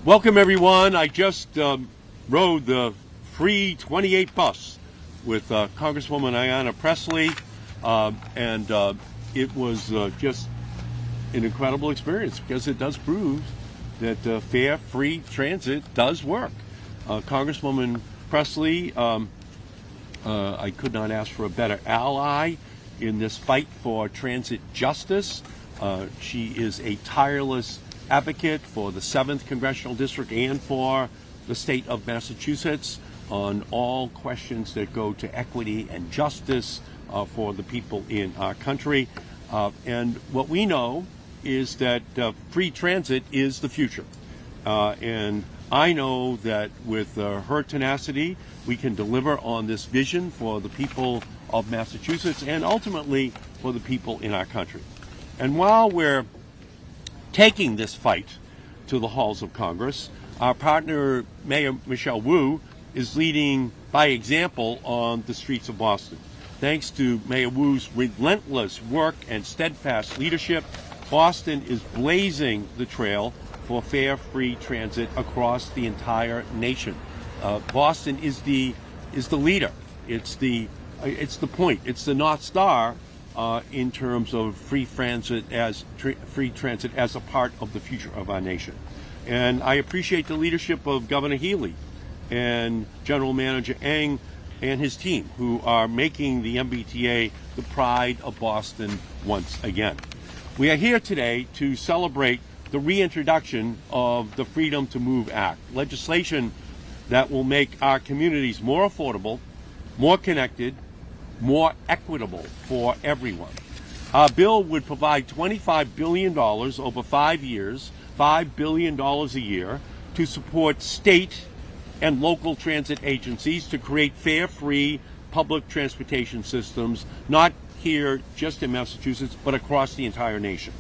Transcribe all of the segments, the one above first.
Welcome everyone. I just rode the free 28 bus with Congresswoman Ayanna Pressley, and it was just an incredible experience because it does prove that fair, free transit does work. Congresswoman Pressley, I could not ask for a better ally in this fight for transit justice. She is a tireless advocate for the 7th Congressional District and for the state of Massachusetts on all questions that go to equity and justice for the people in our country. And what we know is that free transit is the future. And I know that with her tenacity, we can deliver on this vision for the people of Massachusetts and ultimately for the people in our country. And while we're taking this fight to the halls of Congress, our partner, Mayor Michelle Wu, is leading by example on the streets of Boston. Thanks to Mayor Wu's relentless work and steadfast leadership, Boston is blazing the trail for fair, free transit across the entire nation. Boston is the leader. It's the point. It's the North Star in terms of free transit as a part of the future of our nation. And I appreciate the leadership of Governor Healy and General Manager Eng and his team, who are making the MBTA the pride of Boston once again. We are here today to celebrate the reintroduction of the Freedom to Move Act, legislation that will make our communities more affordable, more connected, more equitable for everyone. Our bill would provide $25 billion over 5 years, $5 billion a year, to support state and local transit agencies to create fair, free public transportation systems, not here just in Massachusetts, but across the entire nation.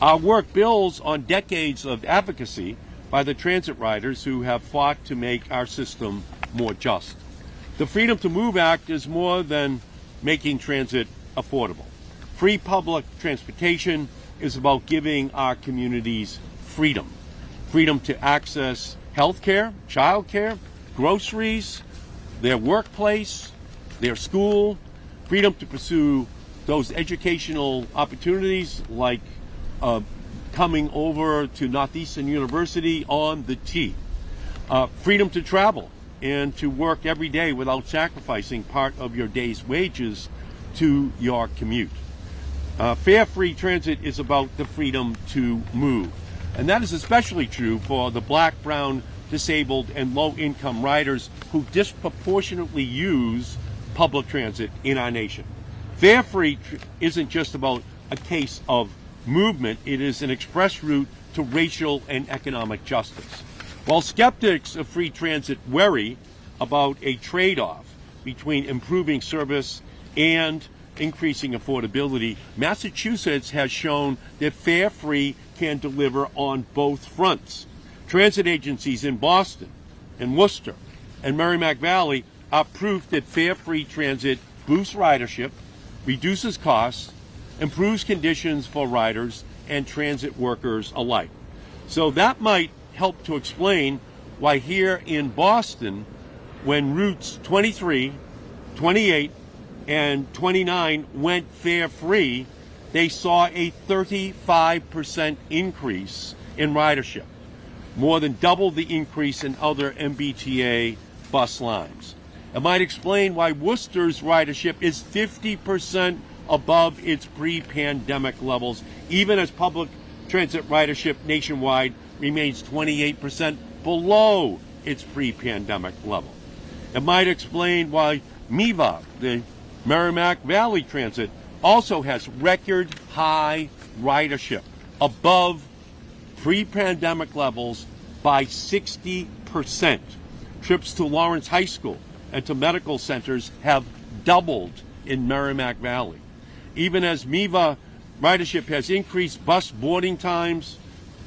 Our work builds on decades of advocacy by the transit riders who have fought to make our system more just. The Freedom to Move Act is more than making transit affordable. Free public transportation is about giving our communities freedom. Freedom to access health care, child care, groceries, their workplace, their school, freedom to pursue those educational opportunities like coming over to Northeastern University on the T. Freedom to travel and to work every day without sacrificing part of your day's wages to your commute. Fair, free transit is about the freedom to move. And that is especially true for the Black, brown, disabled, and low-income riders who disproportionately use public transit in our nation. Fair, free isn't just about a case of movement, it is an express route to racial and economic justice. While skeptics of free transit worry about a trade-off between improving service and increasing affordability, Massachusetts has shown that fair, free can deliver on both fronts. Transit agencies in Boston and Worcester and Merrimack Valley are proof that fair, free transit boosts ridership, reduces costs, improves conditions for riders and transit workers alike. So that might help to explain why here in Boston, when routes 23, 28, and 29 went fare free, they saw a 35% increase in ridership, more than double the increase in other MBTA bus lines. It might explain why Worcester's ridership is 50% above its pre-pandemic levels, even as public transit ridership nationwide remains 28% below its pre-pandemic level. It might explain why MEVA, the Merrimack Valley Transit, also has record high ridership above pre-pandemic levels by 60%. Trips to Lawrence High School and to medical centers have doubled in Merrimack Valley. Even as MEVA ridership has increased, bus boarding times,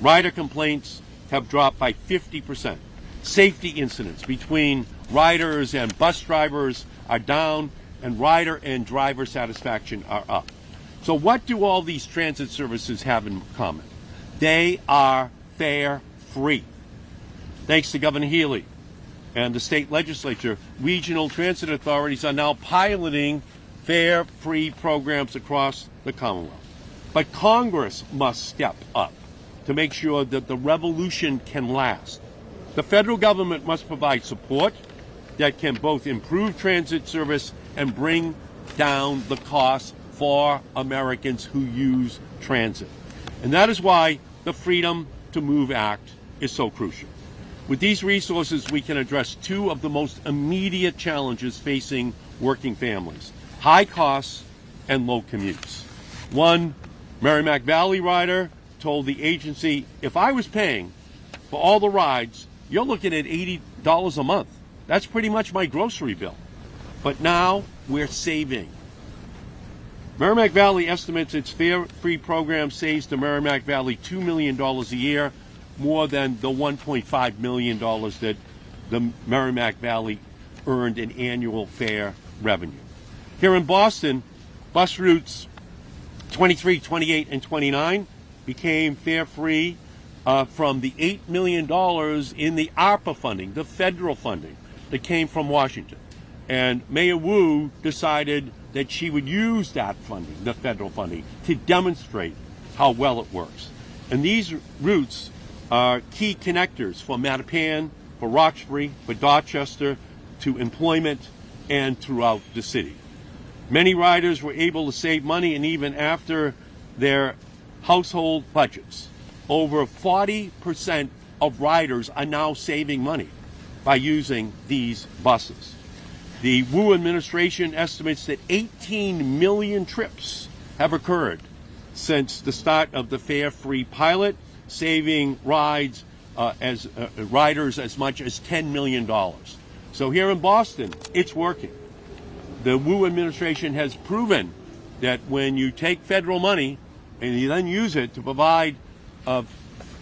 rider complaints have dropped by 50%. Safety incidents between riders and bus drivers are down, and rider and driver satisfaction are up. So what do all these transit services have in common? They are fare free. Thanks to Governor Healy and the state legislature, regional transit authorities are now piloting fare free programs across the Commonwealth. But Congress must step up to make sure that the revolution can last. The federal government must provide support that can both improve transit service and bring down the costs for Americans who use transit. And that is why the Freedom to Move Act is so crucial. With these resources, we can address two of the most immediate challenges facing working families: high costs and low commutes. One Merrimack Valley rider told the agency, if I was paying for all the rides, you're looking at $80 a month. That's pretty much my grocery bill. But now we're saving. Merrimack Valley estimates its fare-free program saves the Merrimack Valley $2 million a year, more than the $1.5 million that the Merrimack Valley earned in annual fare revenue. Here in Boston, bus routes 23, 28, and 29 became fare-free from the $8 million in the ARPA funding, the federal funding that came from Washington. And Mayor Wu decided that she would use that funding, the federal funding, to demonstrate how well it works. And these routes are key connectors for Mattapan, for Roxbury, for Dorchester, to employment, and throughout the city. Many riders were able to save money, and even after their household budgets, over 40% of riders are now saving money by using these buses. The Wu administration estimates that 18 million trips have occurred since the start of the fare-free pilot, saving riders as much as $10 million. So here in Boston, it's working. The Wu administration has proven that when you take federal money and you then use it to provide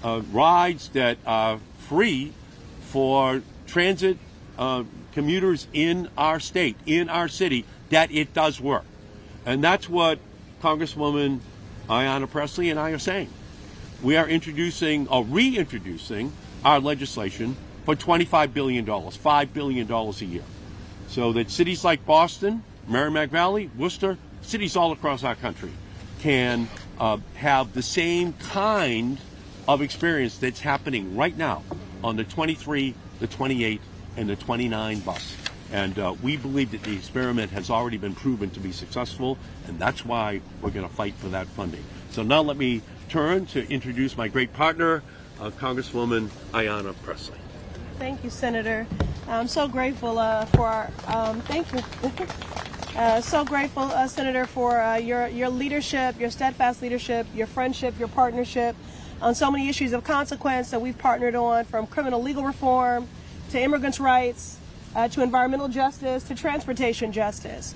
rides that are free for transit commuters in our state, in our city, that it does work. And that's what Congresswoman Ayanna Pressley and I are saying. We are introducing or reintroducing our legislation for $25 billion, $5 billion a year, so that cities like Boston, Merrimack Valley, Worcester, cities all across our country can have the same kind of experience that's happening right now on the 23, the 28, and the 29 bus. And we believe that the experiment has already been proven to be successful, and that's why we're going to fight for that funding. So now let me turn to introduce my great partner, Congresswoman Ayanna Pressley. Thank you, Senator. I'm so grateful for our, thank you. So grateful, Senator, for your leadership, your steadfast leadership, your friendship, your partnership on so many issues of consequence that we've partnered on, from criminal legal reform to immigrants' rights, to environmental justice, to transportation justice.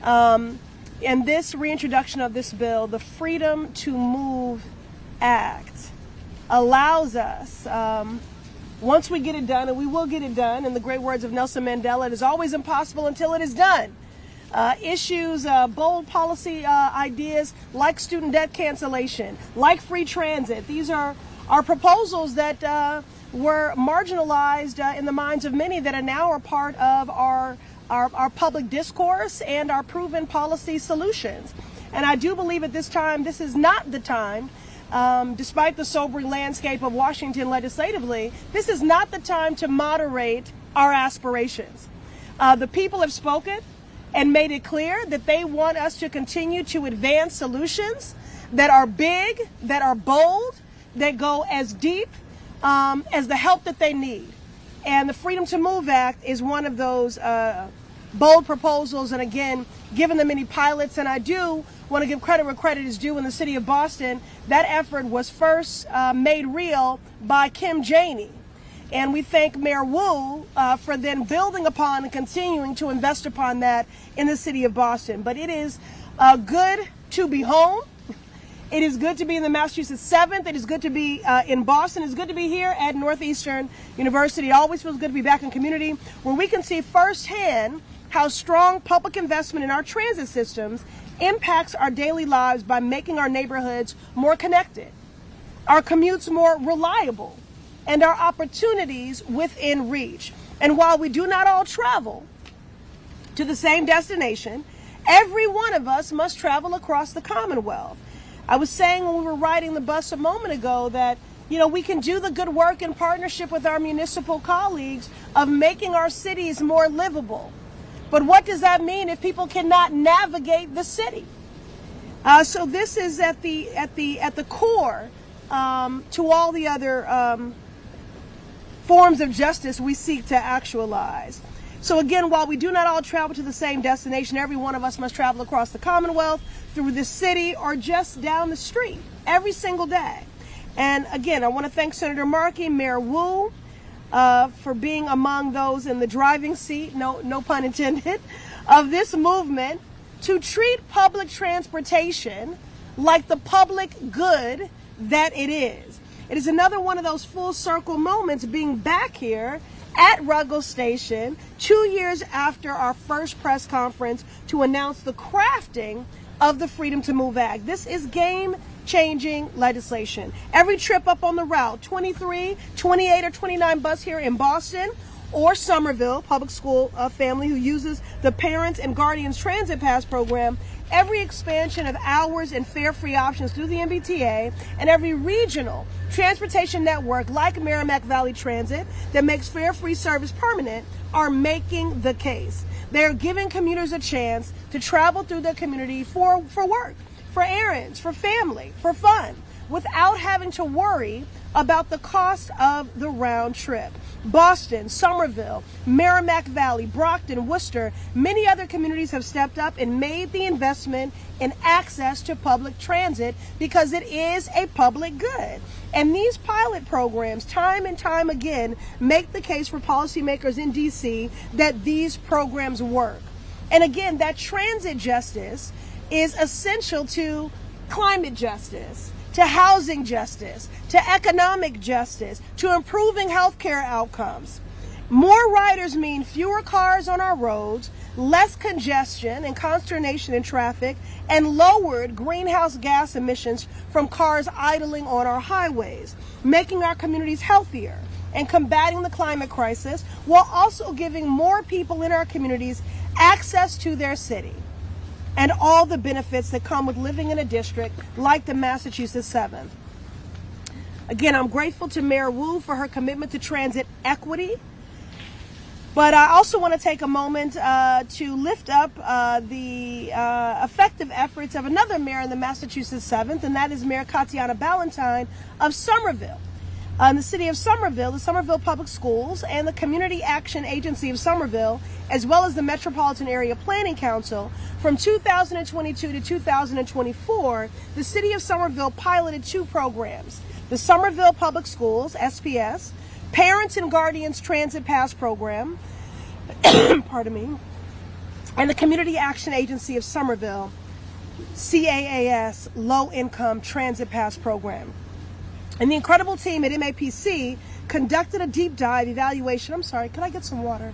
And this reintroduction of this bill, the Freedom to Move Act, allows us, once we get it done, and we will get it done, in the great words of Nelson Mandela, it is always impossible until it is done. Issues, bold policy ideas like student debt cancellation, like free transit. These are proposals that were marginalized in the minds of many that are now a part of our public discourse and our proven policy solutions. And I do believe at this time, this is not the time, despite the sobering landscape of Washington legislatively, this is not the time to moderate our aspirations. The people have spoken and made it clear that they want us to continue to advance solutions that are big, that are bold, that go as deep as the help that they need. And the Freedom to Move Act is one of those bold proposals. And again, given the many pilots, and I do want to give credit where credit is due in the city of Boston, that effort was first made real by Kim Janey. And we thank Mayor Wu for then building upon and continuing to invest upon that in the city of Boston. But it is good to be home. It is good to be in the Massachusetts 7th. It is good to be in Boston. It's good to be here at Northeastern University. It always feels good to be back in community where we can see firsthand how strong public investment in our transit systems impacts our daily lives by making our neighborhoods more connected, our commutes more reliable, and our opportunities within reach. And while we do not all travel to the same destination, every one of us must travel across the Commonwealth. I was saying when we were riding the bus a moment ago that, you know, we can do the good work in partnership with our municipal colleagues of making our cities more livable. But what does that mean if people cannot navigate the city? So this is at the core to all the other forms of justice we seek to actualize. So again, while we do not all travel to the same destination, every one of us must travel across the Commonwealth, through the city, or just down the street every single day. And again, I want to thank Senator Markey, Mayor Wu, for being among those in the driving seat, no pun intended, of this movement to treat public transportation like the public good that it is. It is another one of those full circle moments being back here at Ruggles Station 2 years after our first press conference to announce the crafting of the Freedom to Move Act. This is game-changing legislation. Every trip up on the route, 23, 28, or 29 bus here in Boston or Somerville, public school family who uses the Parents and Guardians Transit Pass program, every expansion of hours and fare-free options through the MBTA, and every regional transportation network like Merrimack Valley Transit that makes fare-free service permanent are making the case. They're giving commuters a chance to travel through their community for work, for errands, for family, for fun, without having to worry about the cost of the round trip. Boston, Somerville, Merrimack Valley, Brockton, Worcester, many other communities have stepped up and made the investment in access to public transit because it is a public good. And these pilot programs, time and time again, make the case for policymakers in D.C. that these programs work. And again, that transit justice is essential to climate justice, to housing justice, to economic justice, to improving healthcare outcomes. More riders mean fewer cars on our roads, less congestion and consternation in traffic, and lowered greenhouse gas emissions from cars idling on our highways, making our communities healthier and combating the climate crisis while also giving more people in our communities access to their city and all the benefits that come with living in a district like the Massachusetts 7th. Again, I'm grateful to Mayor Wu for her commitment to transit equity, but I also want to take a moment to lift up the effective efforts of another mayor in the Massachusetts 7th, and that is Mayor Katiana Ballantyne of Somerville. In the city of Somerville, the Somerville Public Schools and the Community Action Agency of Somerville, as well as the Metropolitan Area Planning Council, from 2022 to 2024, the city of Somerville piloted 2 programs: the Somerville Public Schools, SPS, Parents and Guardians Transit Pass Program, pardon me, and the Community Action Agency of Somerville, CAAS, Low Income Transit Pass Program. And the incredible team at MAPC conducted a deep dive evaluation. I'm sorry, can I get some water?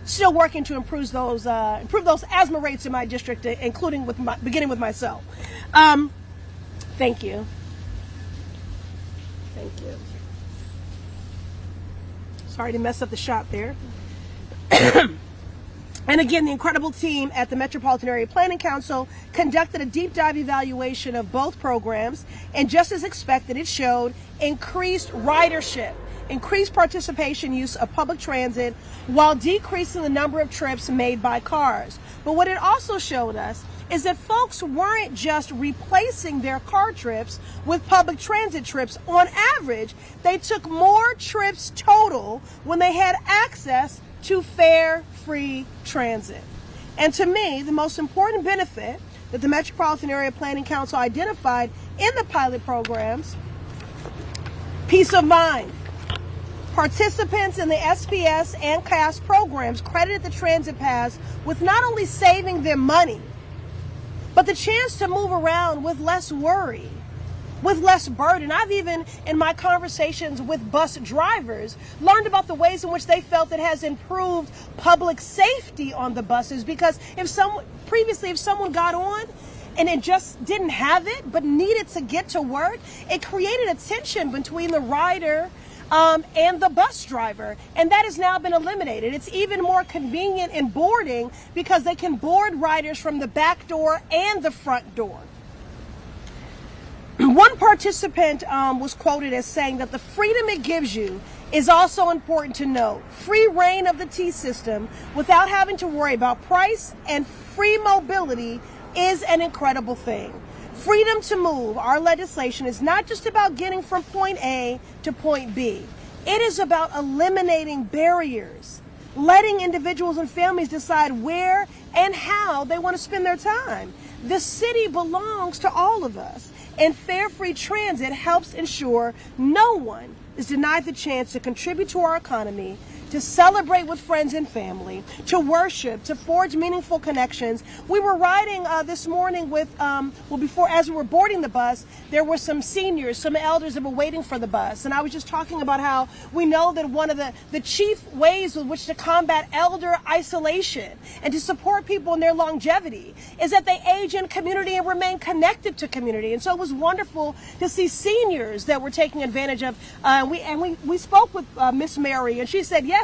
Still working to improve those asthma rates in my district, including beginning with myself. Thank you. Thank you. Sorry to mess up the shot there. And again, the incredible team at the Metropolitan Area Planning Council conducted a deep dive evaluation of both programs, and just as expected, it showed increased ridership, increased participation use of public transit, while decreasing the number of trips made by cars. But what it also showed us is that folks weren't just replacing their car trips with public transit trips. On average, they took more trips total when they had access to fare-free transit. And to me, the most important benefit that the Metropolitan Area Planning Council identified in the pilot programs: peace of mind. Participants in the SPS and CAS programs credited the transit pass with not only saving them money, but the chance to move around with less worry. with less burden. I've even, in my conversations with bus drivers, learned about the ways in which they felt it has improved public safety on the buses, because if someone got on and it just didn't have it but needed to get to work, it created a tension between the rider and the bus driver, and that has now been eliminated. It's even more convenient in boarding because they can board riders from the back door and the front door. One participant was quoted as saying that the freedom it gives you is also important to note. Free reign of the T system without having to worry about price and free mobility is an incredible thing. Freedom to move, our legislation, is not just about getting from point A to point B. It is about eliminating barriers, letting individuals and families decide where and how they want to spend their time. The city belongs to all of us, and fare free transit helps ensure no one is denied the chance to contribute to our economy, to celebrate with friends and family, to worship, to forge meaningful connections. We were riding this morning with, as we were boarding the bus, there were some seniors, some elders that were waiting for the bus. And I was just talking about how we know that one of the chief ways with which to combat elder isolation and to support people in their longevity is that they age in community and remain connected to community. And so it was wonderful to see seniors that were taking advantage of, we spoke with Miss Mary, and she said, yes,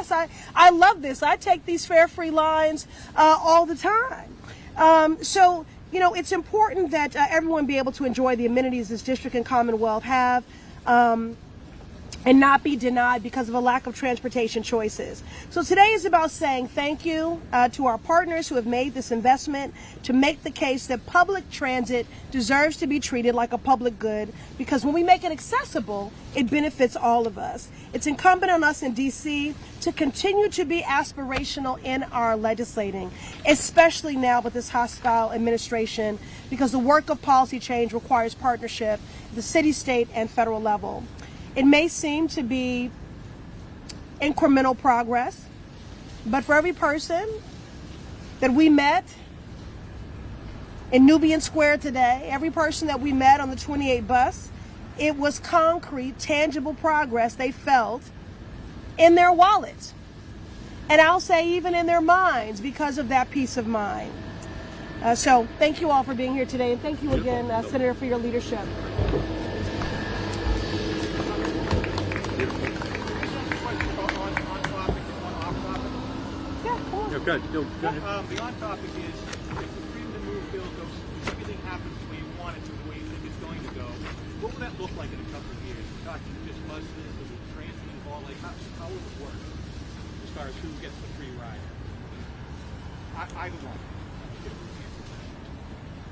I love this. I take these fare-free lines all the time. So, you know, it's important that everyone be able to enjoy the amenities this district and Commonwealth have, and not be denied because of a lack of transportation choices. So today is about saying thank you to our partners who have made this investment to make the case that public transit deserves to be treated like a public good, because when we make it accessible, it benefits all of us. It's incumbent on us in D.C. to continue to be aspirational in our legislating, especially now with this hostile administration, because the work of policy change requires partnership at the city, state, and federal level. It may seem to be incremental progress, but for every person that we met in Nubian Square today, every person that we met on the 28 bus, it was concrete, tangible progress they felt in their wallets. And I'll say even in their minds, because of that peace of mind. So thank you all for being here today. And thank you again, Senator, for your leadership. Go ahead. The on-topic is, if the freedom to move bill goes, everything happens the way you want it to, the way you think it's going to go, what will that look like in a couple of years? We're talking just buses, the transit involved, like how would it work as far as who gets the free ride? Either one.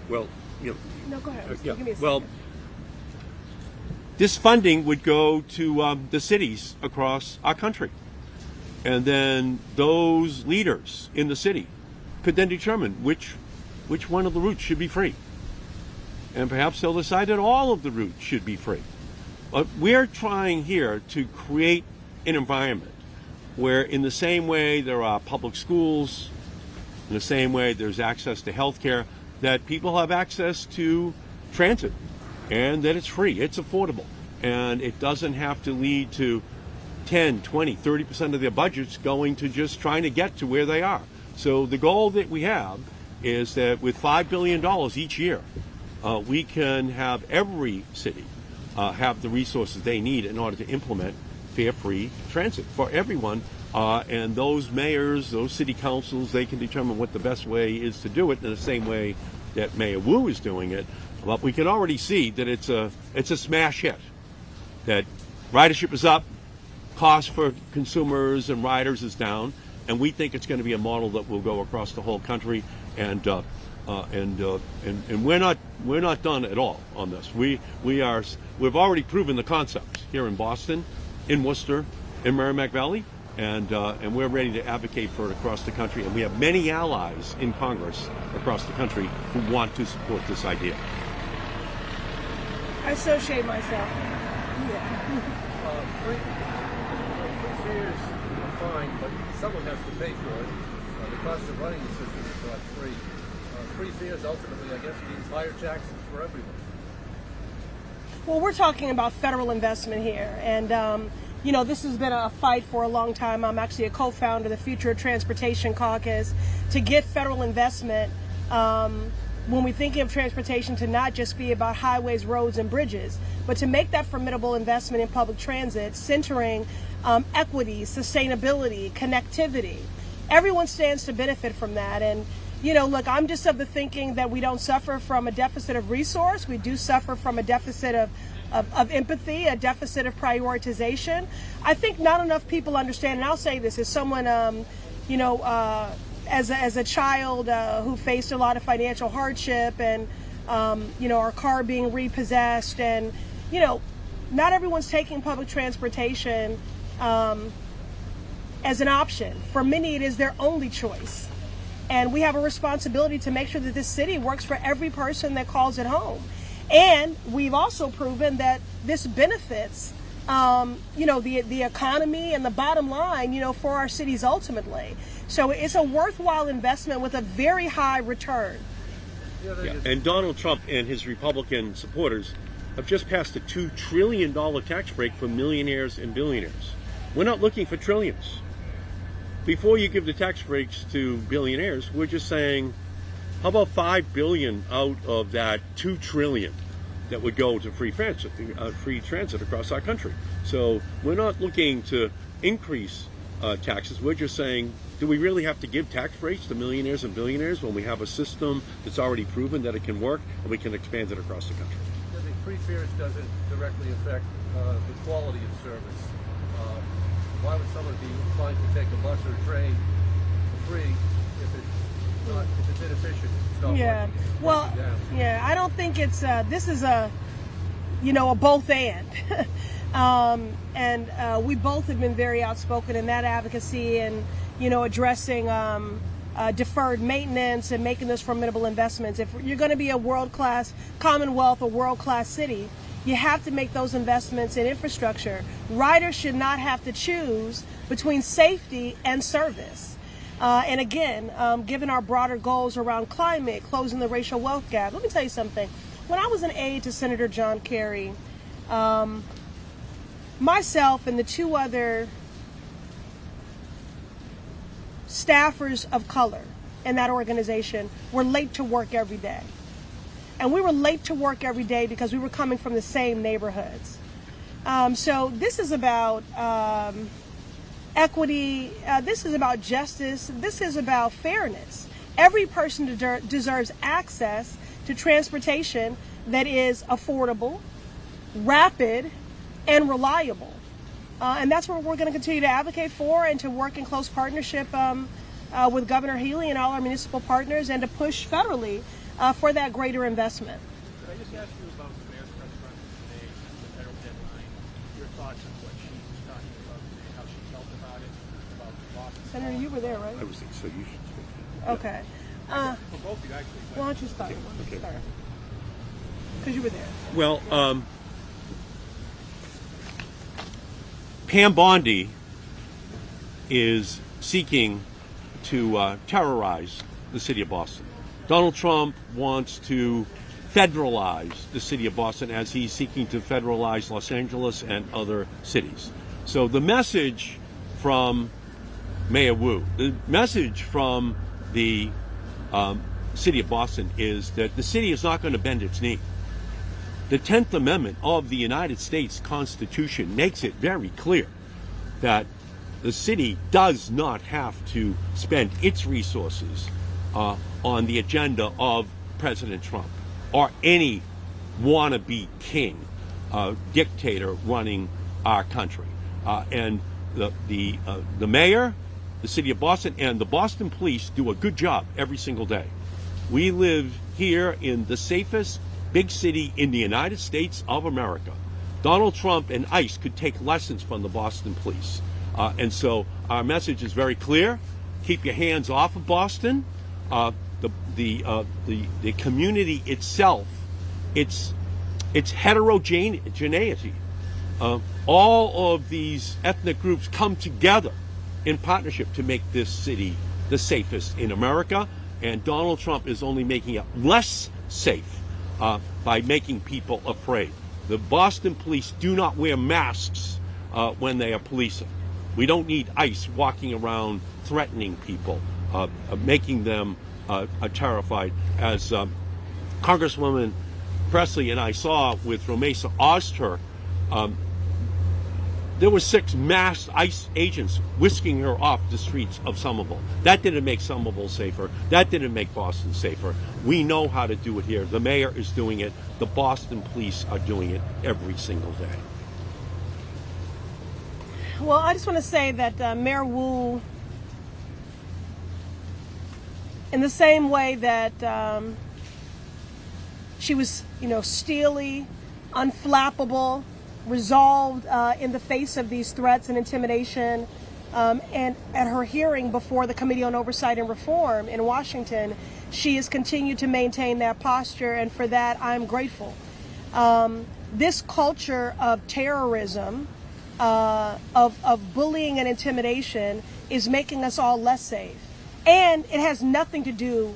Well, you know. No, go ahead. Yeah. Give me a Well, second. this funding would go to the cities across our country. And then those leaders in the city could then determine which one of the routes should be free. And perhaps they'll decide that all of the routes should be free. But we're trying here to create an environment where, in the same way there are public schools, in the same way there's access to health care, that people have access to transit, and that it's free, it's affordable, and it doesn't have to lead to 10, 20, 30% of their budgets going to just trying to get to where they are. So the goal that we have is that with $5 billion each year, we can have every city have the resources they need in order to implement fare-free transit for everyone. And those mayors, those city councils, they can determine what the best way is to do it in the same way that Mayor Wu is doing it. But we can already see that it's a smash hit, that ridership is up, cost for consumers and riders is down, and we think it's going to be a model that will go across the whole country. And we're not done at all on this. We've already proven the concept here in Boston, in Worcester, in Merrimack Valley, and we're ready to advocate for it across the country. And we have many allies in Congress across the country who want to support this idea. I associate myself. Yeah. Free fares are fine, but someone has to pay for it. The cost of running the system is not free. Free fares ultimately, I guess, means higher taxes for everyone. Well, we're talking about federal investment here, and you know, this has been a fight for a long time. I'm actually a co-founder of the Future of Transportation Caucus to get federal investment when we're thinking of transportation to not just be about highways, roads, and bridges, but to make that formidable investment in public transit, centering equity, sustainability, connectivity. Everyone stands to benefit from that. And you know, look, I'm just of the thinking that we don't suffer from a deficit of resource. We do suffer from a deficit of empathy, a deficit of prioritization. I think not enough people understand, and I'll say this as someone, you know, as a child who faced a lot of financial hardship and, you know, our car being repossessed, and, you know, not everyone's taking public transportation as an option. For many, it is their only choice. And we have a responsibility to make sure that this city works for every person that calls it home. And we've also proven that this benefits, you know, the economy and the bottom line, you know, for our cities ultimately. So it's a worthwhile investment with a very high return. Yeah. And Donald Trump and his Republican supporters have just passed a $2 trillion tax break for millionaires and billionaires. We're not looking for trillions. Before you give the tax breaks to billionaires, we're just saying, how about $5 billion out of that $2 trillion that would go to free transit across our country? So we're not looking to increase taxes. We're just saying, do we really have to give tax breaks to millionaires and billionaires when we have a system that's already proven that it can work and we can expand it across the country? I think free fares doesn't directly affect the quality of service. Why would someone be inclined to take a bus or a train for free if it's inefficient? It's not Yeah. working, Well, yeah, I don't think it's this is a, you know, a both and. And we both have been very outspoken in that advocacy and, you know, addressing deferred maintenance and making those formidable investments. If you're going to be a world-class Commonwealth or world-class city, you have to make those investments in infrastructure. Riders should not have to choose between safety and service. And again, given our broader goals around climate, closing the racial wealth gap, let me tell you something. When I was an aide to Senator John Kerry, myself and the two other staffers of color in that organization were late to work every day. And we were late to work every day because we were coming from the same neighborhoods. So this is about equity. This is about justice. This is about fairness. Every person deserves access to transportation that is affordable, rapid, and reliable. And that's what we're going to continue to advocate for, and to work in close partnership with Governor Healy and all our municipal partners, and to push federally for that greater investment. Could I just ask you about the mayor's press conference today, the federal deadline, your thoughts on what she was talking about today, how she felt about it, about Boston? Senator, you were there, right? I was thinking, so you should speak. Okay. For both of you, actually. Why don't you start? Okay. Because you were there. Well, Pam Bondi is seeking to terrorize the city of Boston. Donald Trump wants to federalize the city of Boston as he's seeking to federalize Los Angeles and other cities. So the message from Mayor Wu, the message from the city of Boston is that the city is not going to bend its knee. The 10th Amendment of the United States Constitution makes it very clear that the city does not have to spend its resources on the agenda of President Trump or any wannabe king, dictator running our country. And the mayor, the city of Boston, and the Boston police do a good job every single day. We live here in the safest big city in the United States of America. Donald Trump and ICE could take lessons from the Boston police. And so our message is very clear. Keep your hands off of Boston. The community itself, its heterogeneity. All of these ethnic groups come together in partnership to make this city the safest in America. And Donald Trump is only making it less safe by making people afraid. The Boston police do not wear masks when they are policing. We don't need ICE walking around threatening people, making them terrified. As Congresswoman Presley and I saw with Romesa Oztur, there were 6 masked ICE agents whisking her off the streets of Somerville. That didn't make Somerville safer. That didn't make Boston safer. We know how to do it here. The mayor is doing it. The Boston police are doing it every single day. Well, I just want to say that Mayor Wu, in the same way that she was, steely, unflappable, resolved in the face of these threats and intimidation, and at her hearing before the Committee on Oversight and Reform in Washington, she has continued to maintain that posture, and for that I'm grateful. This culture of terrorism, of bullying and intimidation is making us all less safe. And it has nothing to do,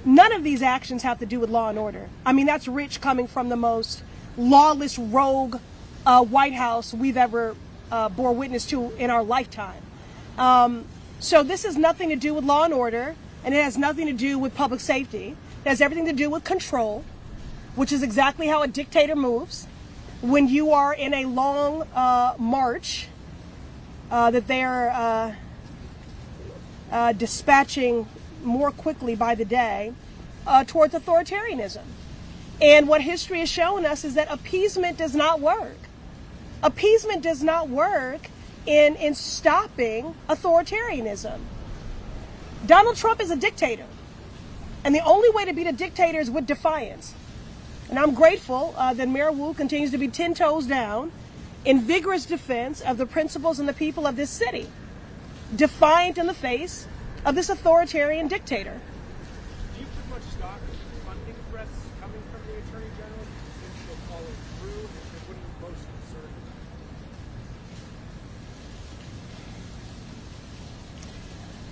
none of these actions have to do with law and order. I mean, that's rich coming from the most lawless, rogue White House we've ever bore witness to in our lifetime. So this has nothing to do with law and order, and it has nothing to do with public safety. It has everything to do with control, which is exactly how a dictator moves. When you are in a long march that they're dispatching more quickly by the day towards authoritarianism. And what history has shown us is that appeasement does not work. Appeasement does not work in stopping authoritarianism. Donald Trump is a dictator. And the only way to beat a dictator is with defiance. And I'm grateful that Mayor Wu continues to be 10 toes down in vigorous defense of the principles and the people of this city, defiant in the face of this authoritarian dictator. Do you put much stock in funding threats coming from the Attorney General? Do you think she'll follow through? And what are you most concerned about?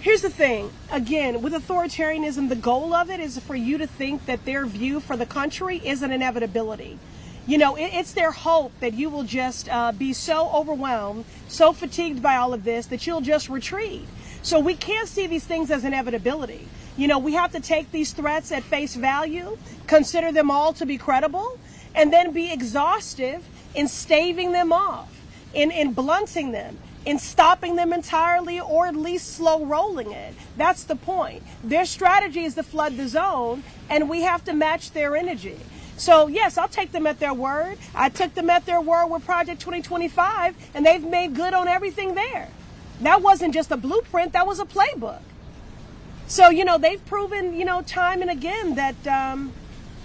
Here's the thing. Again, with authoritarianism, the goal of it is for you to think that their view for the country is an inevitability. It's their hope that you will just be so overwhelmed, so fatigued by all of this that you'll just retreat. So we can't see these things as inevitability. We have to take these threats at face value, consider them all to be credible, and then be exhaustive in staving them off, in blunting them, in stopping them entirely, or at least slow rolling it. That's the point. Their strategy is to flood the zone, and we have to match their energy. So yes, I'll take them at their word. I took them at their word with Project 2025, and they've made good on everything there. That wasn't just a blueprint, that was a playbook. So, they've proven, time and again that,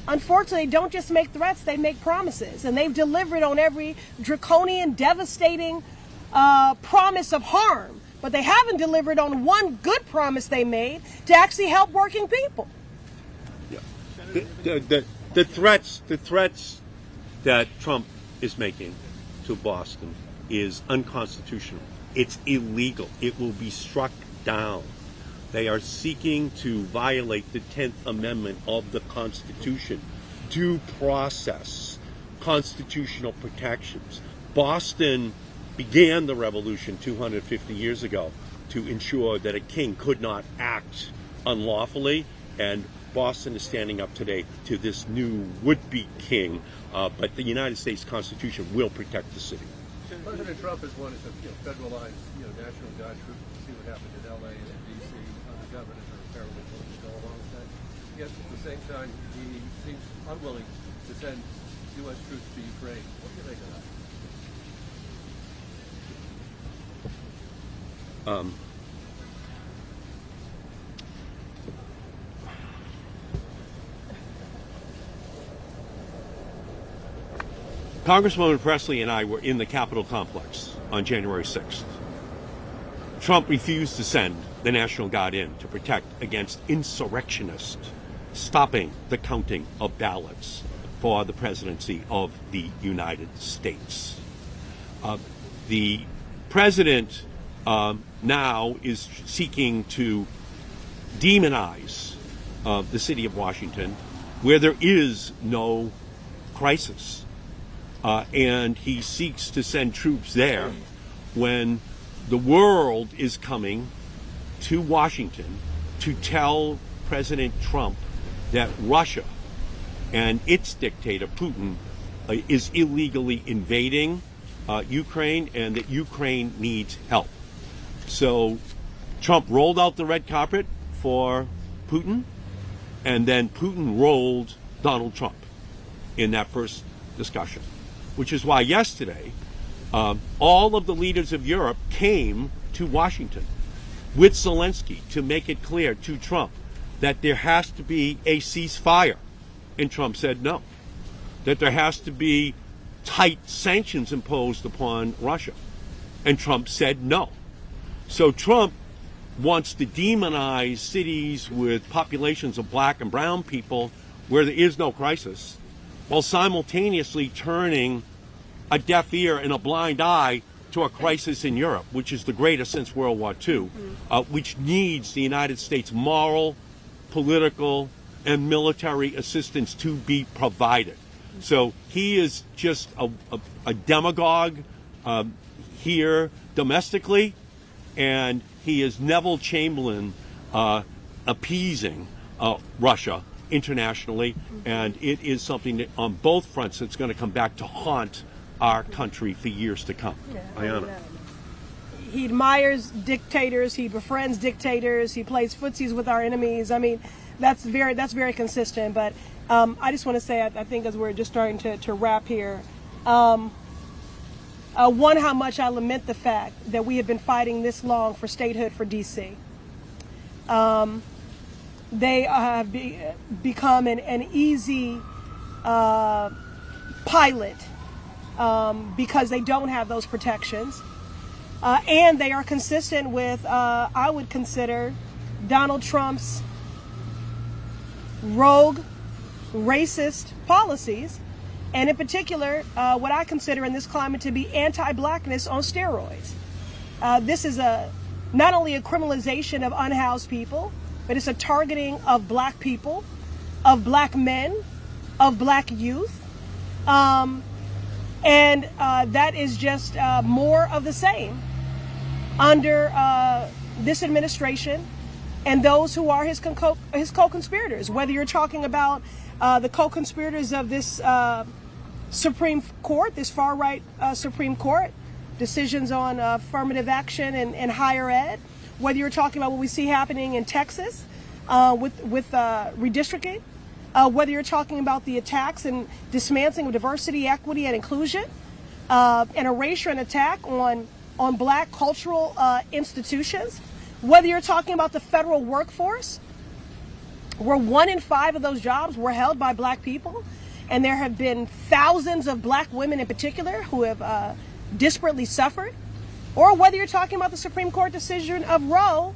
unfortunately, don't just make threats, they make promises. And they've delivered on every draconian, devastating promise of harm. But they haven't delivered on one good promise they made to actually help working people. Yeah. The threats that Trump is making to Boston is unconstitutional. It's illegal. It will be struck down. They are seeking to violate the 10th Amendment of the Constitution. Due process, constitutional protections. Boston began the revolution 250 years ago to ensure that a king could not act unlawfully, and Boston is standing up today to this new would-be king, but the United States Constitution will protect the city. President Trump has wanted to federalize National Guard troops to see what happened in L.A. and in D.C. The governors are apparently willing to go along with that. Yet at the same time, he seems unwilling to send U.S. troops to Ukraine. What do you think of that? Congresswoman Presley and I were in the Capitol complex on January 6th. Trump refused to send the National Guard in to protect against insurrectionists stopping the counting of ballots for the presidency of the United States. The president now is seeking to demonize the city of Washington, where there is no crisis. and he seeks to send troops there when the world is coming to Washington to tell President Trump that Russia and its dictator, Putin, is illegally invading Ukraine and that Ukraine needs help. So Trump rolled out the red carpet for Putin, and then Putin rolled Donald Trump in that first discussion, which is why yesterday all of the leaders of Europe came to Washington with Zelensky to make it clear to Trump that there has to be a ceasefire. And Trump said no. That there has to be tight sanctions imposed upon Russia. And Trump said no. So Trump wants to demonize cities with populations of black and brown people where there is no crisis, while simultaneously turning a deaf ear and a blind eye to a crisis in Europe, which is the greatest since World War II, which needs the United States moral, political, and military assistance to be provided. So he is just a demagogue here domestically, and he is Neville Chamberlain appeasing Russia internationally, and it is something that on both fronts that's going to come back to haunt our country for years to come. Ayana. He admires dictators, he befriends dictators, he plays footsies with our enemies. I mean, that's very consistent. But I just want to say, I think as we're just starting to wrap here, one, how much I lament the fact that we have been fighting this long for statehood for D.C. They have become an easy pilot because they don't have those protections. And they are consistent with, I would consider, Donald Trump's rogue, racist policies, and in particular, what I consider in this climate to be anti-blackness on steroids. This is not only a criminalization of unhoused people, but it's a targeting of black people, of black men, of black youth. And that is just more of the same under this administration and those who are his co-conspirators. Whether you're talking about the co-conspirators of this Supreme Court, this far-right Supreme Court, decisions on affirmative action and higher ed, whether you're talking about what we see happening in Texas with redistricting, whether you're talking about the attacks and dismantling of diversity, equity, and inclusion, an erasure and attack on black cultural institutions, whether you're talking about the federal workforce, where 1 in 5 of those jobs were held by black people, and there have been thousands of black women in particular who have disparately suffered, or whether you're talking about the Supreme Court decision of Roe,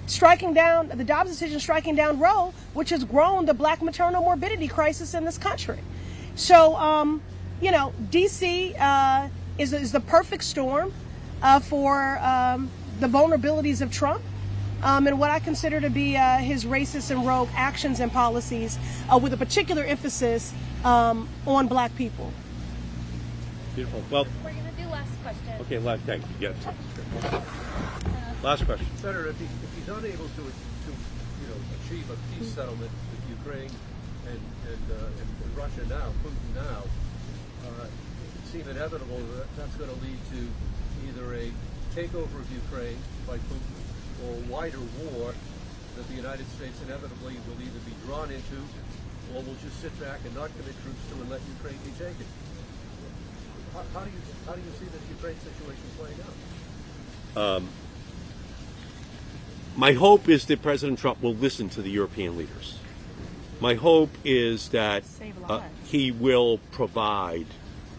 striking down the Dobbs decision, striking down Roe, which has grown the black maternal morbidity crisis in this country. So, you know, D.C. is the perfect storm for the vulnerabilities of Trump and what I consider to be his racist and rogue actions and policies, with a particular emphasis on black people. Beautiful. Well, we're going to do last question. Okay, thank you. Yes. Last question. Senator, if he's unable to achieve a peace settlement with Ukraine and Russia now, Putin now, it seems inevitable that that's going to lead to either a takeover of Ukraine by Putin or a wider war that the United States inevitably will either be drawn into or will just sit back and not commit troops to and let Ukraine be taken. How do you see this Ukraine situation playing out? My hope is that President Trump will listen to the European leaders. My hope is that he will provide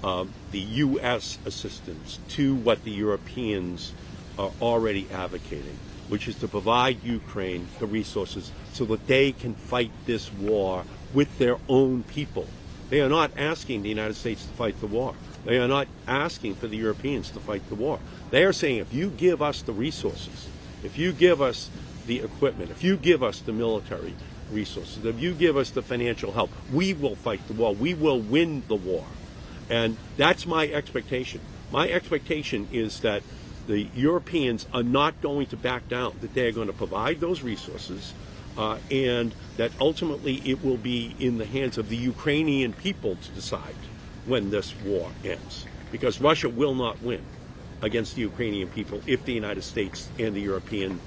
the U.S. assistance to what the Europeans are already advocating, which is to provide Ukraine the resources so that they can fight this war with their own people. They are not asking the United States to fight the war. They are not asking for the Europeans to fight the war. They are saying, if you give us the resources, if you give us the equipment, if you give us the military resources, if you give us the financial help, we will fight the war. We will win the war. And that's my expectation. My expectation is that the Europeans are not going to back down, that they're going to provide those resources, and that ultimately it will be in the hands of the Ukrainian people to decide when this war ends. Because Russia will not win against the Ukrainian people if the United States and the European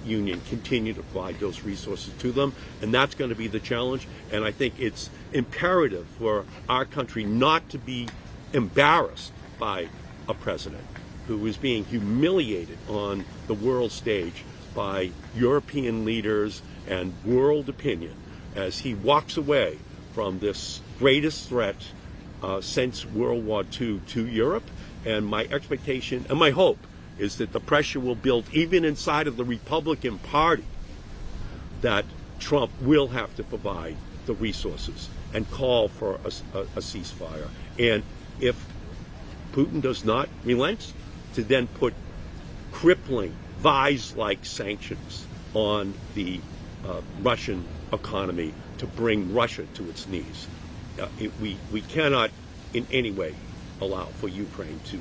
Union continue to provide those resources to them. And that's going to be the challenge. And I think it's imperative for our country not to be embarrassed by a president who is being humiliated on the world stage by European leaders and world opinion as he walks away from this greatest threat since World War II to Europe. And my expectation and my hope is that the pressure will build even inside of the Republican Party that Trump will have to provide the resources and call for a ceasefire. And if Putin does not relent, to then put crippling, vise-like sanctions on the Russian economy to bring Russia to its knees. We cannot in any way allow for Ukraine to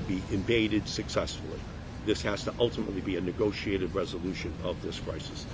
be invaded successfully. This has to ultimately be a negotiated resolution of this crisis.